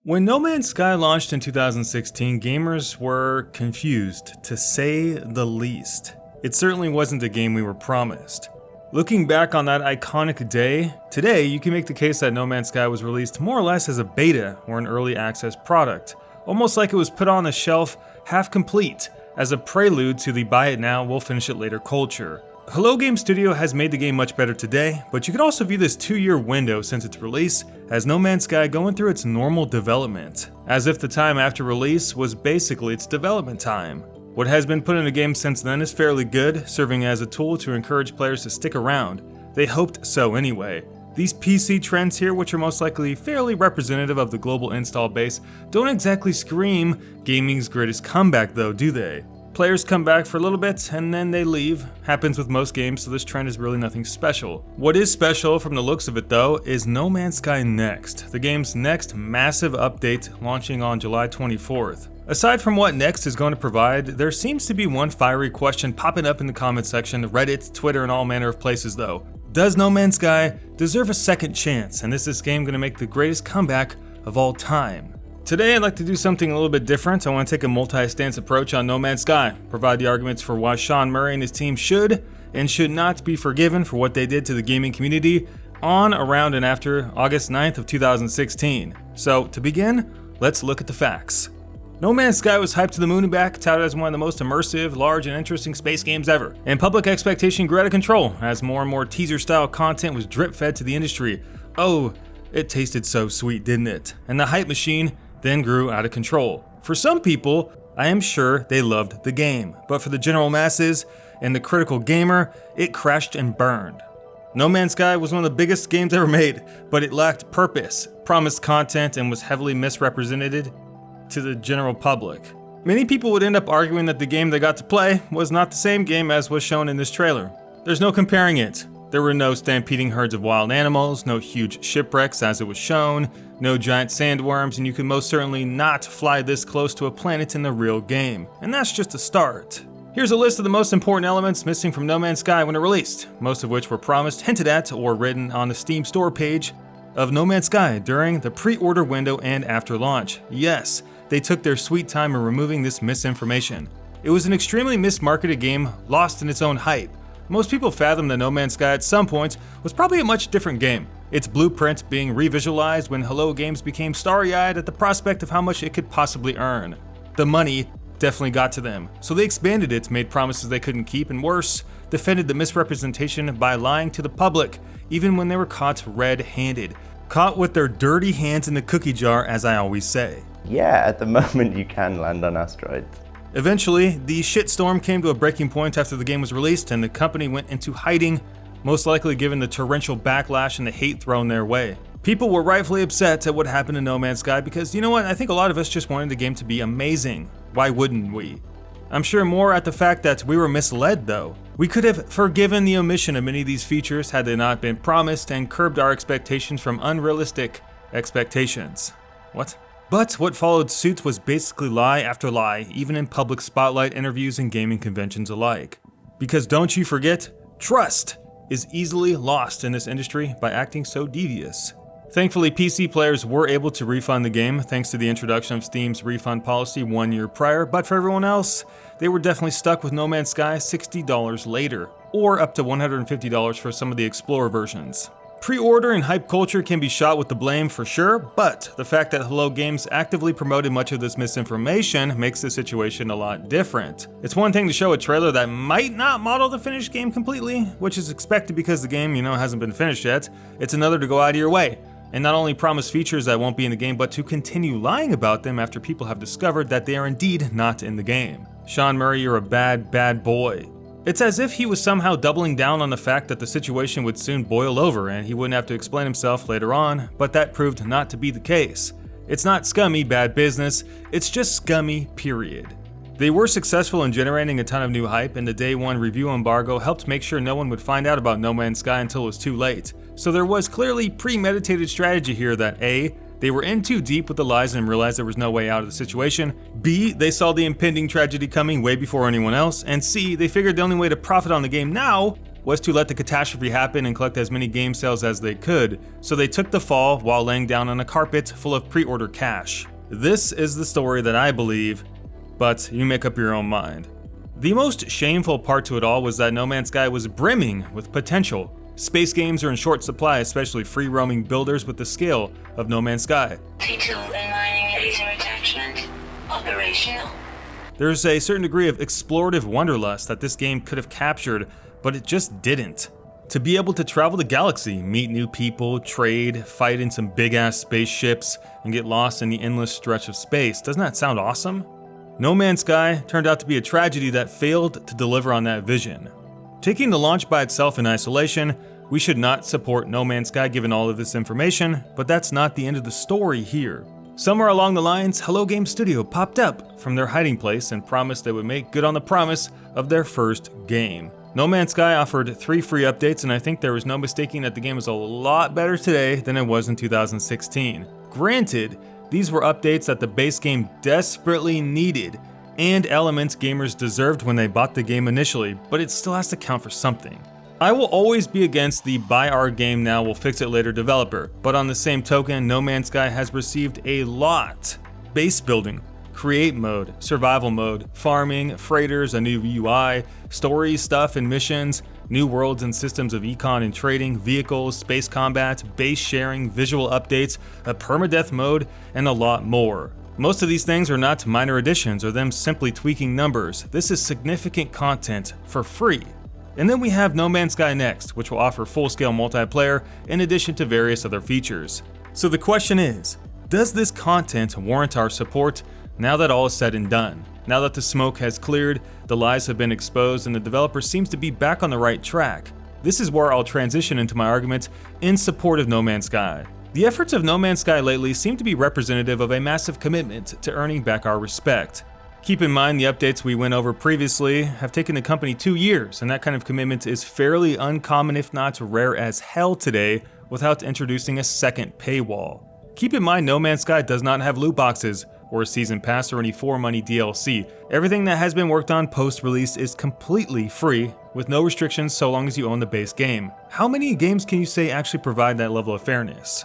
When No Man's Sky launched in 2016, gamers were confused, to say the least. It certainly wasn't the game we were promised. Looking back on that iconic day, today you can make the case that No Man's Sky was released more or less as a beta or an early access product, almost like it was put on the shelf half complete, as a prelude to the buy it now, we'll finish it later culture. Hello Game Studio has made the game much better today, but you could also view this 2-year window since its release as No Man's Sky going through its normal development, as if the time after release was basically its development time. What has been put in the game since then is fairly good, serving as a tool to encourage players to stick around. They hoped so anyway. These PC trends here, which are most likely fairly representative of the global install base, don't exactly scream gaming's greatest comeback though, do they? Players come back for a little bit and then they leave. Happens with most games, so this trend is really nothing special. What is special from the looks of it though is No Man's Sky Next, the game's next massive update launching on July 24th. Aside from what Next is going to provide, there seems to be one fiery question popping up in the comment section, Reddit, Twitter, and all manner of places though. Does No Man's Sky deserve a second chance, and is this game going to make the greatest comeback of all time? Today I'd like to do something a little bit different. I want to take a multi-stance approach on No Man's Sky, provide the arguments for why Sean Murray and his team should and should not be forgiven for what they did to the gaming community on, around, and after August 9th of 2016. So to begin, let's look at the facts. No Man's Sky was hyped to the moon and back, touted as one of the most immersive, large, and interesting space games ever, and public expectation grew out of control as more and more teaser-style content was drip-fed to the industry. Oh, it tasted so sweet, didn't it? And the hype machine then grew out of control. For some people, I am sure they loved the game, but for the general masses and the critical gamer, it crashed and burned. No Man's Sky was one of the biggest games ever made, but it lacked purpose, promised content, and was heavily misrepresented to the general public. Many people would end up arguing that the game they got to play was not the same game as was shown in this trailer. There's no comparing it. There were no stampeding herds of wild animals, no huge shipwrecks as it was shown, no giant sandworms, and you could most certainly not fly this close to a planet in the real game. And that's just a start. Here's a list of the most important elements missing from No Man's Sky when it released, most of which were promised, hinted at, or written on the Steam store page of No Man's Sky during the pre-order window and after launch. Yes, they took their sweet time in removing this misinformation. It was an extremely mismarketed game, lost in its own hype. Most people fathom that No Man's Sky at some point was probably a much different game, its blueprint being revisualized when Hello Games became starry-eyed at the prospect of how much it could possibly earn. The money definitely got to them, so they expanded it, made promises they couldn't keep, and worse, defended the misrepresentation by lying to the public, even when they were caught red-handed. Caught with their dirty hands in the cookie jar, as I always say. Yeah, at the moment you can land on asteroids. Eventually, the shitstorm came to a breaking point after the game was released and the company went into hiding, most likely given the torrential backlash and the hate thrown their way. People were rightfully upset at what happened to No Man's Sky because, you know what, I think a lot of us just wanted the game to be amazing. Why wouldn't we? I'm sure more at the fact that we were misled though. We could have forgiven the omission of many of these features had they not been promised and curbed our expectations from unrealistic expectations. What? But what followed suit was basically lie after lie, even in public spotlight interviews and gaming conventions alike. Because don't you forget, trust is easily lost in this industry by acting so devious. Thankfully, PC players were able to refund the game thanks to the introduction of Steam's refund policy 1 year prior, but for everyone else, they were definitely stuck with No Man's Sky $60 later, or up to $150 for some of the Explorer versions. Pre-order and hype culture can be shot with the blame for sure, but the fact that Hello Games actively promoted much of this misinformation makes the situation a lot different. It's one thing to show a trailer that might not model the finished game completely, which is expected because the game, hasn't been finished yet. It's another to go out of your way, and not only promise features that won't be in the game, but to continue lying about them after people have discovered that they are indeed not in the game. Sean Murray, you're a bad, bad boy. It's as if he was somehow doubling down on the fact that the situation would soon boil over and he wouldn't have to explain himself later on, but that proved not to be the case. It's not scummy bad business, it's just scummy, period. They were successful in generating a ton of new hype, and the day one review embargo helped make sure no one would find out about No Man's Sky until it was too late. So there was clearly premeditated strategy here that A, they were in too deep with the lies and realized there was no way out of the situation. B, they saw the impending tragedy coming way before anyone else. And C, they figured the only way to profit on the game now was to let the catastrophe happen and collect as many game sales as they could, so they took the fall while laying down on a carpet full of pre-order cash. This is the story that I believe, but you make up your own mind. The most shameful part to it all was that No Man's Sky was brimming with potential. Space games are in short supply, especially free-roaming builders with the scale of No Man's Sky. T2 and mining laser attachment operational. There's a certain degree of explorative wanderlust that this game could have captured, but it just didn't. To be able to travel the galaxy, meet new people, trade, fight in some big-ass spaceships, and get lost in the endless stretch of space, doesn't that sound awesome? No Man's Sky turned out to be a tragedy that failed to deliver on that vision. Taking the launch by itself in isolation, we should not support No Man's Sky given all of this information, but that's not the end of the story here. Somewhere along the lines, Hello Game Studio popped up from their hiding place and promised they would make good on the promise of their first game. No Man's Sky offered 3 free updates, and I think there was no mistaking that the game is a lot better today than it was in 2016. Granted, these were updates that the base game desperately needed, and elements gamers deserved when they bought the game initially, but it still has to count for something. I will always be against the buy our game now, we'll fix it later developer, but on the same token, No Man's Sky has received a lot. Base building, create mode, survival mode, farming, freighters, a new UI, stories, stuff and missions, new worlds and systems of econ and trading, vehicles, space combat, base sharing, visual updates, a permadeath mode, and a lot more. Most of these things are not minor additions or them simply tweaking numbers. This is significant content for free. And then we have No Man's Sky Next, which will offer full-scale multiplayer in addition to various other features. So the question is, does this content warrant our support now that all is said and done? Now that the smoke has cleared, the lies have been exposed, and the developer seems to be back on the right track. This is where I'll transition into my argument in support of No Man's Sky. The efforts of No Man's Sky lately seem to be representative of a massive commitment to earning back our respect. Keep in mind the updates we went over previously have taken the company 2 years, and that kind of commitment is fairly uncommon if not rare as hell today without introducing a second paywall. Keep in mind No Man's Sky does not have loot boxes, or a season pass or any for-money DLC. Everything that has been worked on post-release is completely free, with no restrictions so long as you own the base game. How many games can you say actually provide that level of fairness?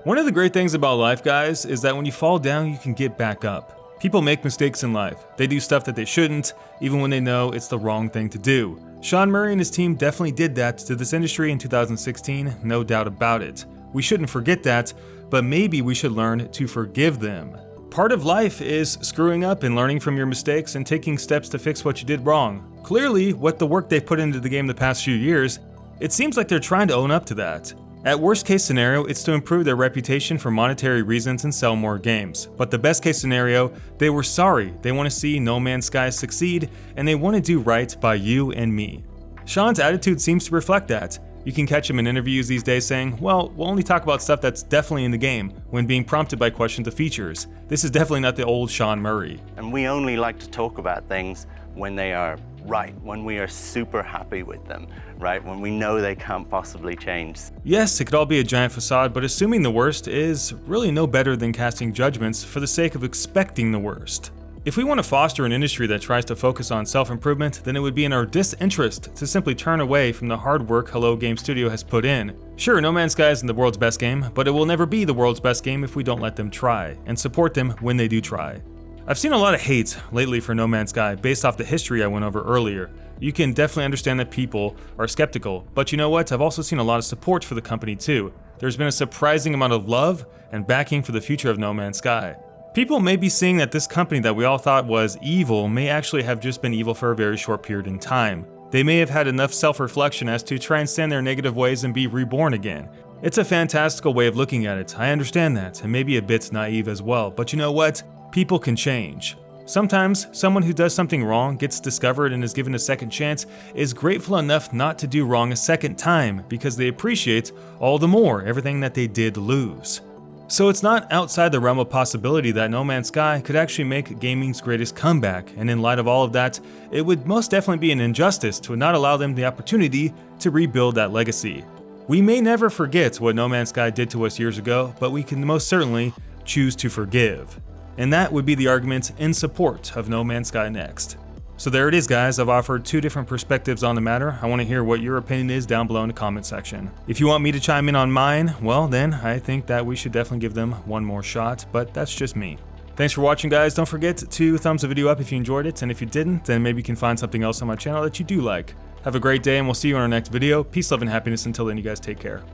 One of the great things about life, guys, is that when you fall down, you can get back up. People make mistakes in life. They do stuff that they shouldn't, even when they know it's the wrong thing to do. Sean Murray and his team definitely did that to this industry in 2016, no doubt about it. We shouldn't forget that, but maybe we should learn to forgive them. Part of life is screwing up and learning from your mistakes and taking steps to fix what you did wrong. Clearly, with the work they've put into the game the past few years, it seems like they're trying to own up to that. At worst case scenario, it's to improve their reputation for monetary reasons and sell more games. But the best case scenario, they were sorry, they want to see No Man's Sky succeed, and they want to do right by you and me. Sean's attitude seems to reflect that. You can catch him in interviews these days saying, well, we'll only talk about stuff that's definitely in the game, when being prompted by questions of features. This is definitely not the old Sean Murray. And we only like to talk about things when they are right, when we are super happy with them, right? When we know they can't possibly change. Yes, it could all be a giant facade, but assuming the worst is really no better than casting judgments for the sake of expecting the worst. If we want to foster an industry that tries to focus on self-improvement, then it would be in our disinterest to simply turn away from the hard work Hello Game Studio has put in. Sure, No Man's Sky isn't the world's best game, but it will never be the world's best game if we don't let them try, and support them when they do try. I've seen a lot of hate lately for No Man's Sky based off the history I went over earlier. You can definitely understand that people are skeptical, but you know what? I've also seen a lot of support for the company too. There's been a surprising amount of love and backing for the future of No Man's Sky. People may be seeing that this company that we all thought was evil may actually have just been evil for a very short period in time. They may have had enough self-reflection as to transcend their negative ways and be reborn again. It's a fantastical way of looking at it, I understand that, and maybe a bit naive as well, but you know what? People can change. Sometimes, someone who does something wrong, gets discovered and is given a second chance, is grateful enough not to do wrong a second time because they appreciate all the more everything that they did lose. So it's not outside the realm of possibility that No Man's Sky could actually make gaming's greatest comeback, and in light of all of that, it would most definitely be an injustice to not allow them the opportunity to rebuild that legacy. We may never forget what No Man's Sky did to us years ago, but we can most certainly choose to forgive. And that would be the argument in support of No Man's Sky Next. So there it is, guys. I've offered 2 different perspectives on the matter. I want to hear what your opinion is down below in the comment section. If you want me to chime in on mine, well then, I think that we should definitely give them one more shot, but that's just me. Thanks for watching, guys. Don't forget to thumbs the video up if you enjoyed it, and if you didn't, then maybe you can find something else on my channel that you do like. Have a great day, and we'll see you in our next video. Peace, love, and happiness. Until then, you guys take care.